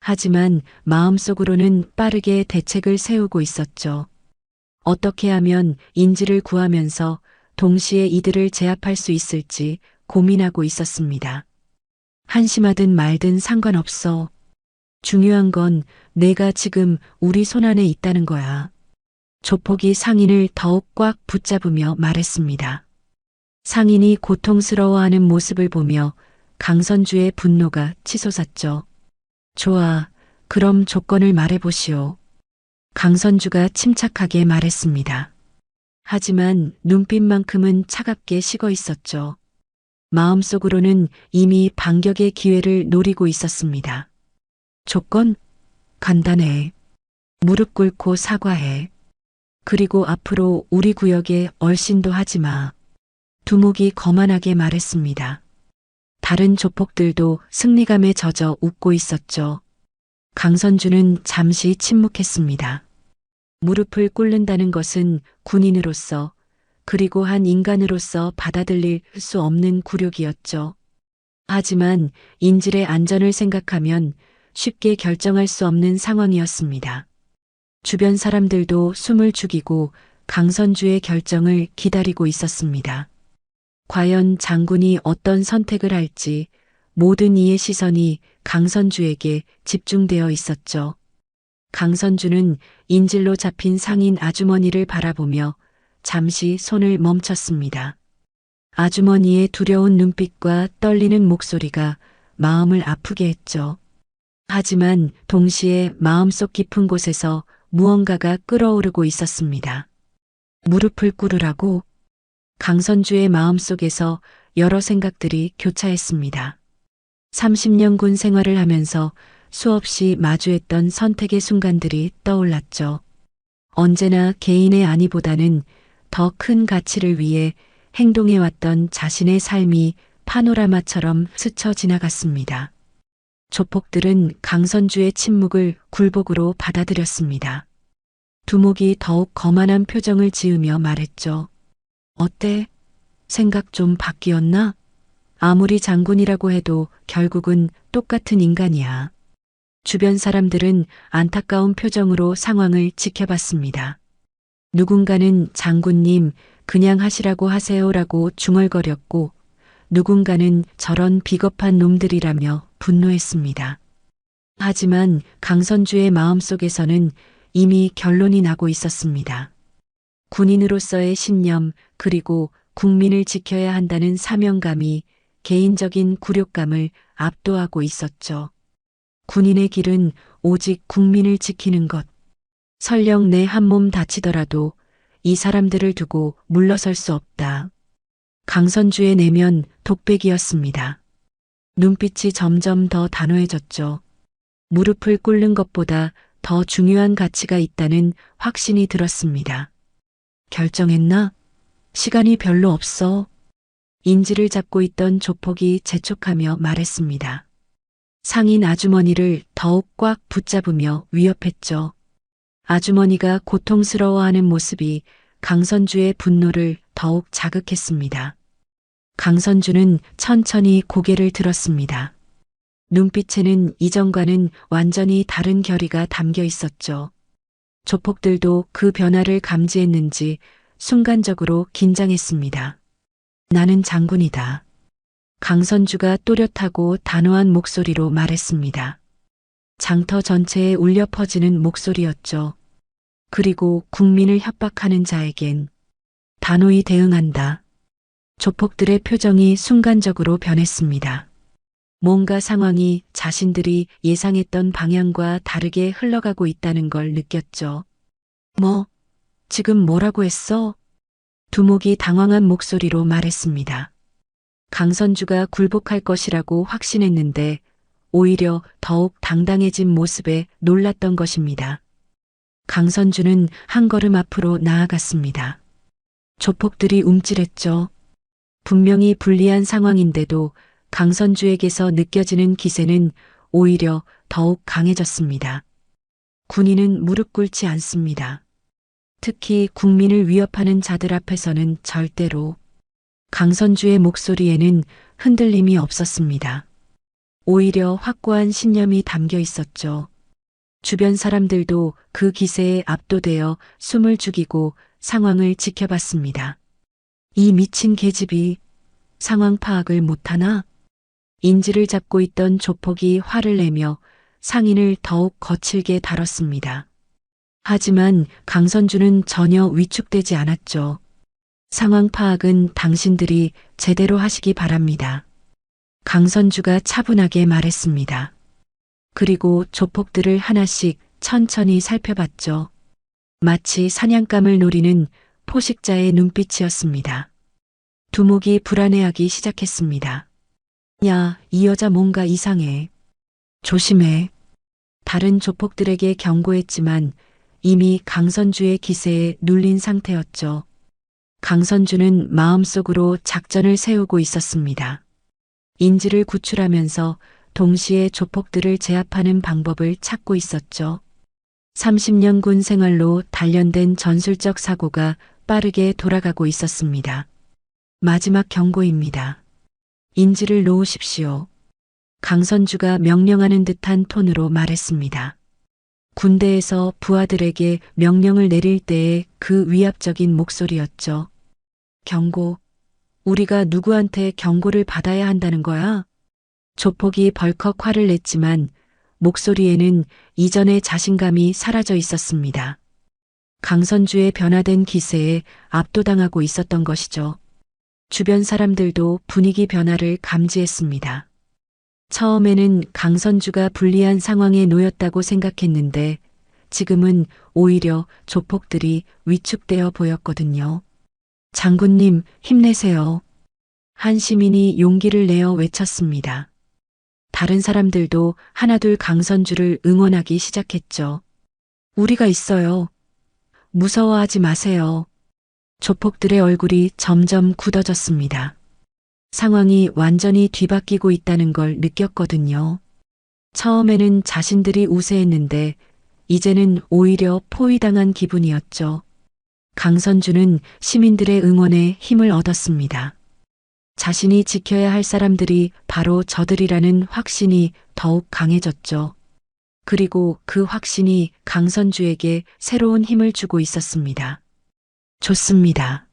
하지만 마음속으로는 빠르게 대책을 세우고 있었죠. 어떻게 하면 인질을 구하면서 동시에 이들을 제압할 수 있을지 고민하고 있었습니다. 한심하든 말든 상관없어. 중요한 건 내가 지금 우리 손안에 있다는 거야. 조폭이 상인을 더욱 꽉 붙잡으며 말했습니다. 상인이 고통스러워하는 모습을 보며 강선주의 분노가 치솟았죠. 좋아, 그럼 조건을 말해보시오. 강선주가 침착하게 말했습니다. 하지만 눈빛만큼은 차갑게 식어 있었죠. 마음속으로는 이미 반격의 기회를 노리고 있었습니다. 조건? 간단해. 무릎 꿇고 사과해. 그리고 앞으로 우리 구역에 얼씬도 하지 마. 두목이 거만하게 말했습니다. 다른 조폭들도 승리감에 젖어 웃고 있었죠. 강선주는 잠시 침묵했습니다. 무릎을 꿇는다는 것은 군인으로서 그리고 한 인간으로서 받아들일 수 없는 굴욕이었죠. 하지만 인질의 안전을 생각하면 쉽게 결정할 수 없는 상황이었습니다. 주변 사람들도 숨을 죽이고 강선주의 결정을 기다리고 있었습니다. 과연 장군이 어떤 선택을 할지 모든 이의 시선이 강선주에게 집중되어 있었죠. 강선주는 인질로 잡힌 상인 아주머니를 바라보며 잠시 손을 멈췄습니다. 아주머니의 두려운 눈빛과 떨리는 목소리가 마음을 아프게 했죠. 하지만 동시에 마음속 깊은 곳에서 무언가가 끓어오르고 있었습니다. 무릎을 꿇으라고? 강선주의 마음속에서 여러 생각들이 교차했습니다. 30년 군 생활을 하면서 수없이 마주했던 선택의 순간들이 떠올랐죠. 언제나 개인의 안위보다는 더 큰 가치를 위해 행동해왔던 자신의 삶이 파노라마처럼 스쳐 지나갔습니다. 조폭들은 강선주의 침묵을 굴복으로 받아들였습니다. 두목이 더욱 거만한 표정을 지으며 말했죠. 어때? 생각 좀 바뀌었나? 아무리 장군이라고 해도 결국은 똑같은 인간이야. 주변 사람들은 안타까운 표정으로 상황을 지켜봤습니다. 누군가는 장군님, 그냥 하시라고 하세요라고 중얼거렸고, 누군가는 저런 비겁한 놈들이라며 분노했습니다. 하지만 강선주의 마음속에서는 이미 결론이 나고 있었습니다. 군인으로서의 신념 그리고 국민을 지켜야 한다는 사명감이 개인적인 굴욕감을 압도하고 있었죠. 군인의 길은 오직 국민을 지키는 것. 설령 내 한 몸 다치더라도 이 사람들을 두고 물러설 수 없다. 강선주의 내면 독백이었습니다. 눈빛이 점점 더 단호해졌죠. 무릎을 꿇는 것보다 더 중요한 가치가 있다는 확신이 들었습니다. 결정했나? 시간이 별로 없어. 인지를 잡고 있던 조폭이 재촉하며 말했습니다. 상인 아주머니를 더욱 꽉 붙잡으며 위협했죠. 아주머니가 고통스러워하는 모습이 강선주의 분노를 더욱 자극했습니다. 강선주는 천천히 고개를 들었습니다. 눈빛에는 이전과는 완전히 다른 결의가 담겨 있었죠. 조폭들도 그 변화를 감지했는지 순간적으로 긴장했습니다. 나는 장군이다. 강선주가 또렷하고 단호한 목소리로 말했습니다. 장터 전체에 울려 퍼지는 목소리였죠. 그리고 국민을 협박하는 자에겐 단호히 대응한다. 조폭들의 표정이 순간적으로 변했습니다. 뭔가 상황이 자신들이 예상했던 방향과 다르게 흘러가고 있다는 걸 느꼈죠. 뭐, 지금 뭐라고 했어? 두목이 당황한 목소리로 말했습니다. 강선주가 굴복할 것이라고 확신했는데 오히려 더욱 당당해진 모습에 놀랐던 것입니다. 강선주는 한 걸음 앞으로 나아갔습니다. 조폭들이 움찔했죠. 분명히 불리한 상황인데도 강선주에게서 느껴지는 기세는 오히려 더욱 강해졌습니다. 군인은 무릎 꿇지 않습니다. 특히 국민을 위협하는 자들 앞에서는 절대로. 강선주의 목소리에는 흔들림이 없었습니다. 오히려 확고한 신념이 담겨 있었죠. 주변 사람들도 그 기세에 압도되어 숨을 죽이고 상황을 지켜봤습니다. 이 미친 계집이 상황 파악을 못하나? 인지를 잡고 있던 조폭이 화를 내며 상인을 더욱 거칠게 다뤘습니다. 하지만 강선주는 전혀 위축되지 않았죠. 상황 파악은 당신들이 제대로 하시기 바랍니다. 강선주가 차분하게 말했습니다. 그리고 조폭들을 하나씩 천천히 살펴봤죠. 마치 사냥감을 노리는 포식자의 눈빛이었습니다. 두목이 불안해하기 시작했습니다. 야, 이 여자 뭔가 이상해. 조심해. 다른 조폭들에게 경고했지만 이미 강선주의 기세에 눌린 상태였죠. 강선주는 마음속으로 작전을 세우고 있었습니다. 인지를 구출하면서 동시에 조폭들을 제압하는 방법을 찾고 있었죠. 30년 군 생활로 단련된 전술적 사고가 빠르게 돌아가고 있었습니다. 마지막 경고입니다. 인지를 놓으십시오. 강선주가 명령하는 듯한 톤으로 말했습니다. 군대에서 부하들에게 명령을 내릴 때의 그 위압적인 목소리였죠. 경고. 우리가 누구한테 경고를 받아야 한다는 거야? 조폭이 벌컥 화를 냈지만 목소리에는 이전의 자신감이 사라져 있었습니다. 강선주의 변화된 기세에 압도당하고 있었던 것이죠. 주변 사람들도 분위기 변화를 감지했습니다. 처음에는 강선주가 불리한 상황에 놓였다고 생각했는데 지금은 오히려 조폭들이 위축되어 보였거든요. 장군님, 힘내세요. 한 시민이 용기를 내어 외쳤습니다. 다른 사람들도 하나둘 강선주를 응원하기 시작했죠. 우리가 있어요. 무서워하지 마세요. 조폭들의 얼굴이 점점 굳어졌습니다. 상황이 완전히 뒤바뀌고 있다는 걸 느꼈거든요. 처음에는 자신들이 우세했는데 이제는 오히려 포위당한 기분이었죠. 강선주는 시민들의 응원에 힘을 얻었습니다. 자신이 지켜야 할 사람들이 바로 저들이라는 확신이 더욱 강해졌죠. 그리고 그 확신이 강선주에게 새로운 힘을 주고 있었습니다. 좋습니다.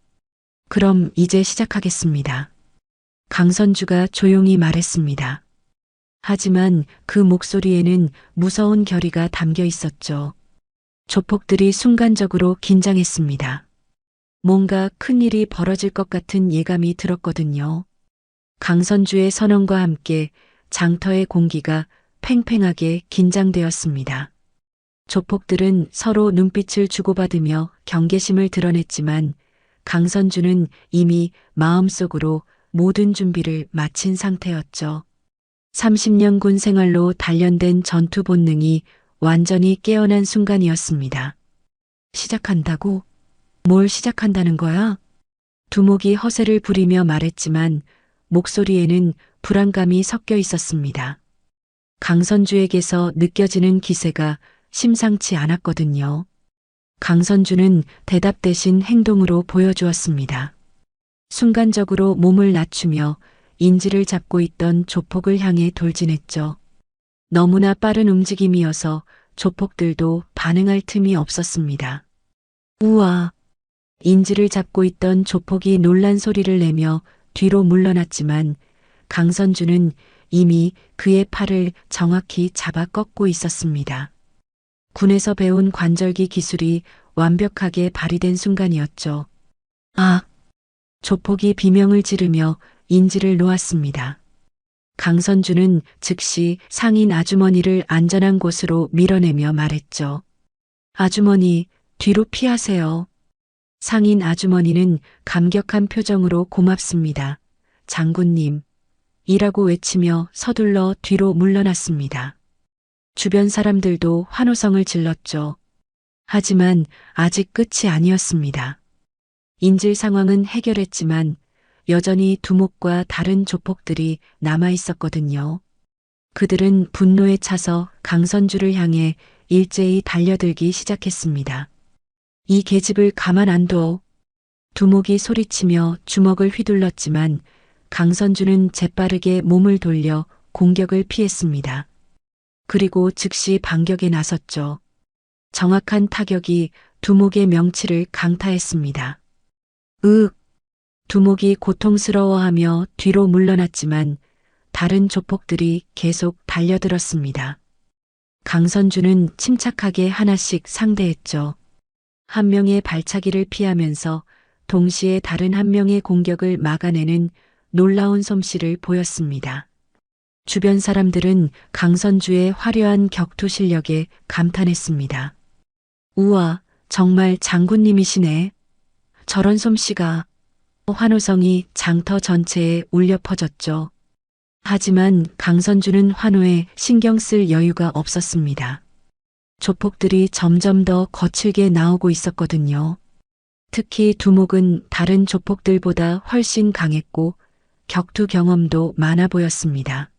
그럼 이제 시작하겠습니다. 강선주가 조용히 말했습니다. 하지만 그 목소리에는 무서운 결의가 담겨 있었죠. 조폭들이 순간적으로 긴장했습니다. 뭔가 큰일이 벌어질 것 같은 예감이 들었거든요. 강선주의 선언과 함께 장터의 공기가 팽팽하게 긴장되었습니다. 조폭들은 서로 눈빛을 주고받으며 경계심을 드러냈지만 강선주는 이미 마음속으로 모든 준비를 마친 상태였죠. 30년 군 생활로 단련된 전투 본능이 완전히 깨어난 순간이었습니다. 시작한다고? 뭘 시작한다는 거야? 두목이 허세를 부리며 말했지만 목소리에는 불안감이 섞여 있었습니다. 강선주에게서 느껴지는 기세가 심상치 않았거든요. 강선주는 대답 대신 행동으로 보여주었습니다. 순간적으로 몸을 낮추며 인지를 잡고 있던 조폭을 향해 돌진했죠. 너무나 빠른 움직임이어서 조폭들도 반응할 틈이 없었습니다. 우와! 인지를 잡고 있던 조폭이 놀란 소리를 내며 뒤로 물러났지만 강선주는 이미 그의 팔을 정확히 잡아 꺾고 있었습니다. 군에서 배운 관절기 기술이 완벽하게 발휘된 순간이었죠. 아! 조폭이 비명을 지르며 인지를 놓았습니다. 강선주는 즉시 상인 아주머니를 안전한 곳으로 밀어내며 말했죠. 아주머니, 뒤로 피하세요. 상인 아주머니는 감격한 표정으로 고맙습니다. 장군님. 이라고 외치며 서둘러 뒤로 물러났습니다. 주변 사람들도 환호성을 질렀죠. 하지만 아직 끝이 아니었습니다. 인질 상황은 해결했지만 여전히 두목과 다른 조폭들이 남아 있었거든요. 그들은 분노에 차서 강선주를 향해 일제히 달려들기 시작했습니다. 이 계집을 가만 안 둬. 두목이 소리치며 주먹을 휘둘렀지만 강선주는 재빠르게 몸을 돌려 공격을 피했습니다. 그리고 즉시 반격에 나섰죠. 정확한 타격이 두목의 명치를 강타했습니다. 으윽! 두목이 고통스러워하며 뒤로 물러났지만 다른 조폭들이 계속 달려들었습니다. 강선주는 침착하게 하나씩 상대했죠. 한 명의 발차기를 피하면서 동시에 다른 한 명의 공격을 막아내는 놀라운 솜씨를 보였습니다. 주변 사람들은 강선주의 화려한 격투 실력에 감탄했습니다. 우와, 정말 장군님이시네. 저런 솜씨가. 환호성이 장터 전체에 울려 퍼졌죠. 하지만 강선주는 환호에 신경 쓸 여유가 없었습니다. 조폭들이 점점 더 거칠게 나오고 있었거든요. 특히 두목은 다른 조폭들보다 훨씬 강했고 격투 경험도 많아 보였습니다.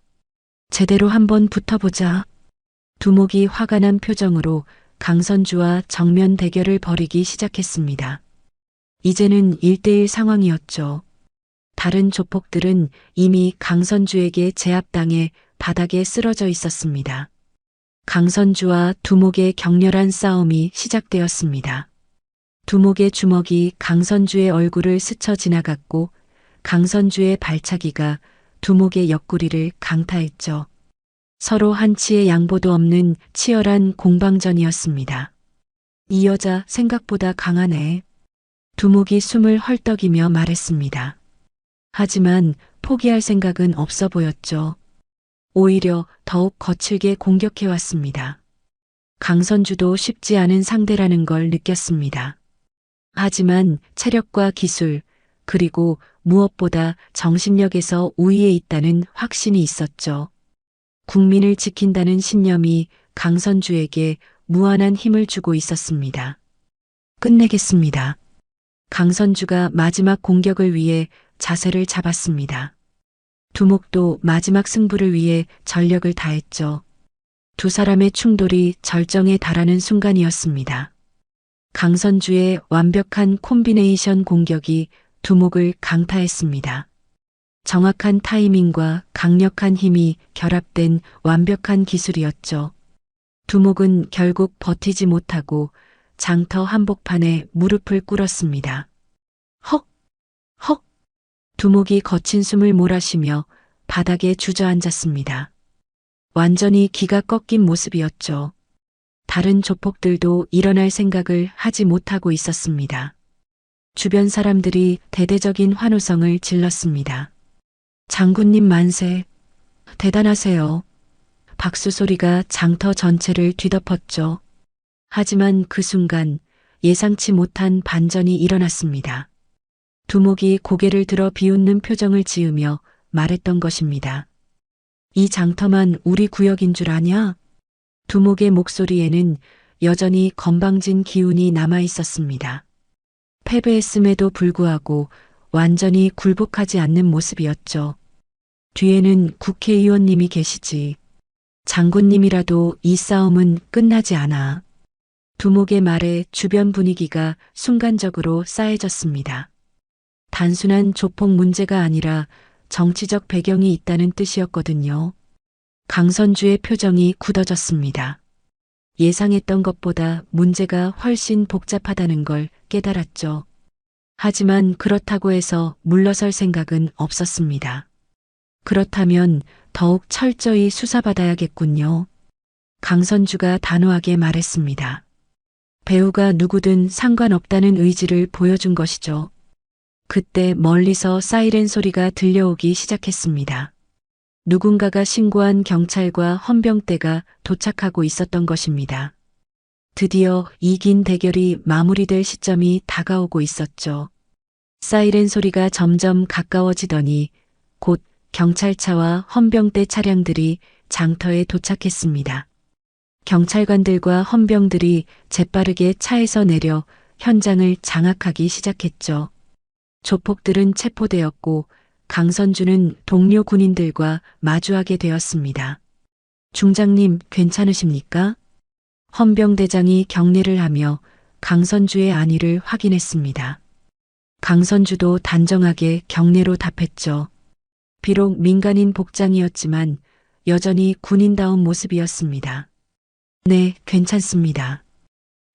제대로 한번 붙어보자. 두목이 화가 난 표정으로 강선주와 정면 대결을 벌이기 시작했습니다. 이제는 1대1 상황이었죠. 다른 조폭들은 이미 강선주에게 제압당해 바닥에 쓰러져 있었습니다. 강선주와 두목의 격렬한 싸움이 시작되었습니다. 두목의 주먹이 강선주의 얼굴을 스쳐 지나갔고 강선주의 발차기가 두목의 옆구리를 강타했죠. 서로 한치의 양보도 없는 치열한 공방전이었습니다. 이 여자 생각보다 강하네. 두목이 숨을 헐떡이며 말했습니다. 하지만 포기할 생각은 없어 보였죠. 오히려 더욱 거칠게 공격해왔습니다. 강선주도 쉽지 않은 상대라는 걸 느꼈습니다. 하지만 체력과 기술, 그리고 무엇보다 정신력에서 우위에 있다는 확신이 있었죠. 국민을 지킨다는 신념이 강선주에게 무한한 힘을 주고 있었습니다. 끝내겠습니다. 강선주가 마지막 공격을 위해 자세를 잡았습니다. 두목도 마지막 승부를 위해 전력을 다했죠. 두 사람의 충돌이 절정에 달하는 순간이었습니다. 강선주의 완벽한 콤비네이션 공격이 두목을 강타했습니다. 정확한 타이밍과 강력한 힘이 결합된 완벽한 기술이었죠. 두목은 결국 버티지 못하고 장터 한복판에 무릎을 꿇었습니다. 헉! 헉! 두목이 거친 숨을 몰아쉬며 바닥에 주저앉았습니다. 완전히 기가 꺾인 모습이었죠. 다른 조폭들도 일어날 생각을 하지 못하고 있었습니다. 주변 사람들이 대대적인 환호성을 질렀습니다. 장군님 만세. 대단하세요. 박수 소리가 장터 전체를 뒤덮었죠. 하지만 그 순간 예상치 못한 반전이 일어났습니다. 두목이 고개를 들어 비웃는 표정을 지으며 말했던 것입니다. 이 장터만 우리 구역인 줄 아냐? 두목의 목소리에는 여전히 건방진 기운이 남아 있었습니다. 패배했음에도 불구하고 완전히 굴복하지 않는 모습이었죠. 뒤에는 국회의원님이 계시지. 장군님이라도 이 싸움은 끝나지 않아. 두목의 말에 주변 분위기가 순간적으로 싸해졌습니다. 단순한 조폭 문제가 아니라 정치적 배경이 있다는 뜻이었거든요. 강선주의 표정이 굳어졌습니다. 예상했던 것보다 문제가 훨씬 복잡하다는 걸 깨달았죠. 하지만 그렇다고 해서 물러설 생각은 없었습니다. 그렇다면 더욱 철저히 수사받아야겠군요. 강선주가 단호하게 말했습니다. 배우가 누구든 상관없다는 의지를 보여준 것이죠. 그때 멀리서 사이렌 소리가 들려오기 시작했습니다. 누군가가 신고한 경찰과 헌병대가 도착하고 있었던 것입니다. 드디어 이 긴 대결이 마무리될 시점이 다가오고 있었죠. 사이렌 소리가 점점 가까워지더니 곧 경찰차와 헌병대 차량들이 장터에 도착했습니다. 경찰관들과 헌병들이 재빠르게 차에서 내려 현장을 장악하기 시작했죠. 조폭들은 체포되었고 강선주는 동료 군인들과 마주하게 되었습니다. 중장님, 괜찮으십니까? 헌병대장이 경례를 하며 강선주의 안위를 확인했습니다. 강선주도 단정하게 경례로 답했죠. 비록 민간인 복장이었지만 여전히 군인다운 모습이었습니다. 네, 괜찮습니다.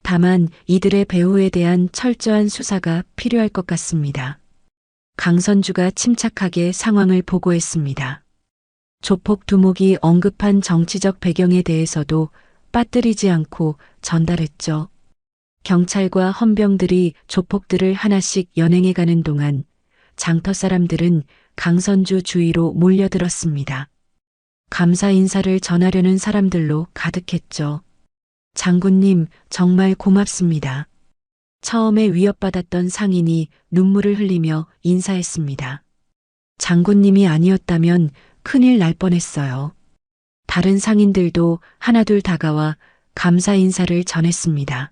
다만 이들의 배후에 대한 철저한 수사가 필요할 것 같습니다. 강선주가 침착하게 상황을 보고했습니다. 조폭 두목이 언급한 정치적 배경에 대해서도 빠뜨리지 않고 전달했죠. 경찰과 헌병들이 조폭들을 하나씩 연행해가는 동안 장터 사람들은 강선주 주위로 몰려들었습니다. 감사 인사를 전하려는 사람들로 가득했죠. 장군님, 정말 고맙습니다. 처음에 위협받았던 상인이 눈물을 흘리며 인사했습니다. 장군님이 아니었다면 큰일 날 뻔했어요. 다른 상인들도 하나둘 다가와 감사 인사를 전했습니다.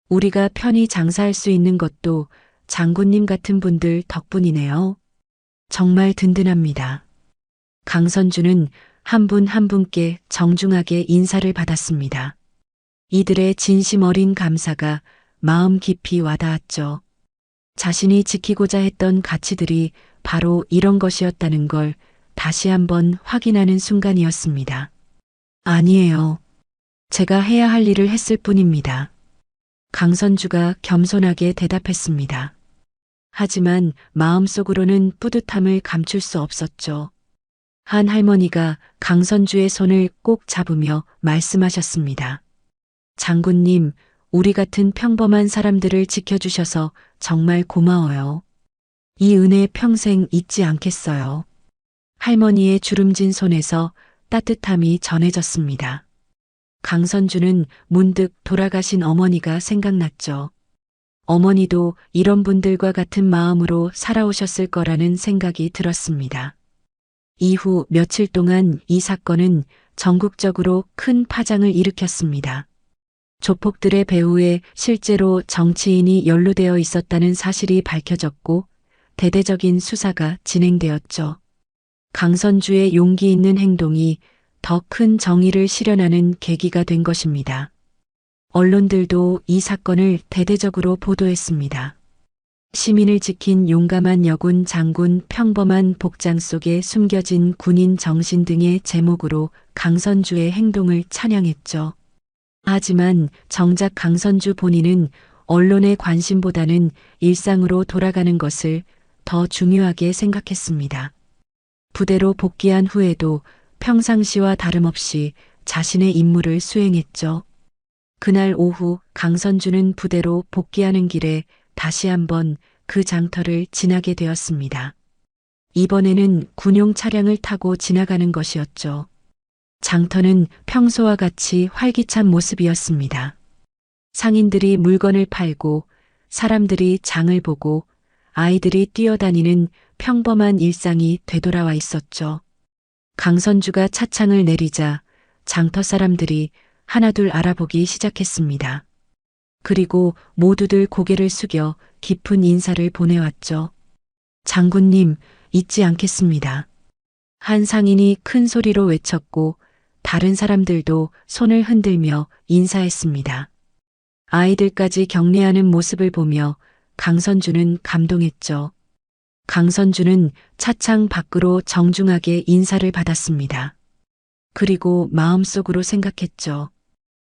우리가 편히 장사할 수 있는 것도 장군님 같은 분들 덕분이네요. 정말 든든합니다. 강선주는 한 분 한 분께 정중하게 인사를 받았습니다. 이들의 진심 어린 감사가 마음 깊이 와닿았죠. 자신이 지키고자 했던 가치들이 바로 이런 것이었다는 걸 다시 한번 확인하는 순간이었습니다. 아니에요. 제가 해야 할 일을 했을 뿐입니다. 강선주가 겸손하게 대답했습니다. 하지만 마음속으로는 뿌듯함을 감출 수 없었죠. 한 할머니가 강선주의 손을 꼭 잡으며 말씀하셨습니다. 장군님, 우리 같은 평범한 사람들을 지켜주셔서 정말 고마워요. 이 은혜 평생 잊지 않겠어요. 할머니의 주름진 손에서 따뜻함이 전해졌습니다. 강선주는 문득 돌아가신 어머니가 생각났죠. 어머니도 이런 분들과 같은 마음으로 살아오셨을 거라는 생각이 들었습니다. 이후 며칠 동안 이 사건은 전국적으로 큰 파장을 일으켰습니다. 조폭들의 배후에 실제로 정치인이 연루되어 있었다는 사실이 밝혀졌고 대대적인 수사가 진행되었죠. 강선주의 용기 있는 행동이 더 큰 정의를 실현하는 계기가 된 것입니다. 언론들도 이 사건을 대대적으로 보도했습니다. 시민을 지킨 용감한 여군 장군, 평범한 복장 속에 숨겨진 군인 정신 등의 제목으로 강선주의 행동을 찬양했죠. 하지만 정작 강선주 본인은 언론의 관심보다는 일상으로 돌아가는 것을 더 중요하게 생각했습니다. 부대로 복귀한 후에도 평상시와 다름없이 자신의 임무를 수행했죠. 그날 오후 강선주는 부대로 복귀하는 길에 다시 한번 그 장터를 지나게 되었습니다. 이번에는 군용 차량을 타고 지나가는 것이었죠. 장터는 평소와 같이 활기찬 모습이었습니다. 상인들이 물건을 팔고 사람들이 장을 보고 아이들이 뛰어다니는 평범한 일상이 되돌아와 있었죠. 강선주가 차창을 내리자 장터 사람들이 하나둘 알아보기 시작했습니다. 그리고 모두들 고개를 숙여 깊은 인사를 보내왔죠. 장군님, 잊지 않겠습니다. 한 상인이 큰 소리로 외쳤고 다른 사람들도 손을 흔들며 인사했습니다. 아이들까지 경례하는 모습을 보며 강선주는 감동했죠. 강선주는 차창 밖으로 정중하게 인사를 받았습니다. 그리고 마음속으로 생각했죠.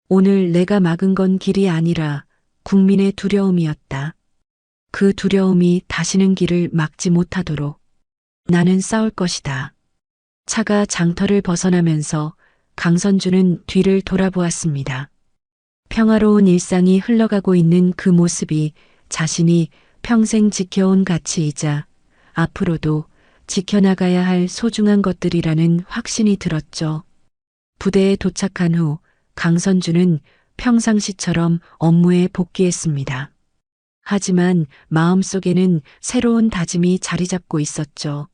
오늘 내가 막은 건 길이 아니라 국민의 두려움이었다. 그 두려움이 다시는 길을 막지 못하도록 나는 싸울 것이다. 차가 장터를 벗어나면서 강선주는 뒤를 돌아보았습니다. 평화로운 일상이 흘러가고 있는 그 모습이 자신이 평생 지켜온 가치이자 앞으로도 지켜나가야 할 소중한 것들이라는 확신이 들었죠. 부대에 도착한 후 강선주는 평상시처럼 업무에 복귀했습니다. 하지만 마음속에는 새로운 다짐이 자리 잡고 있었죠.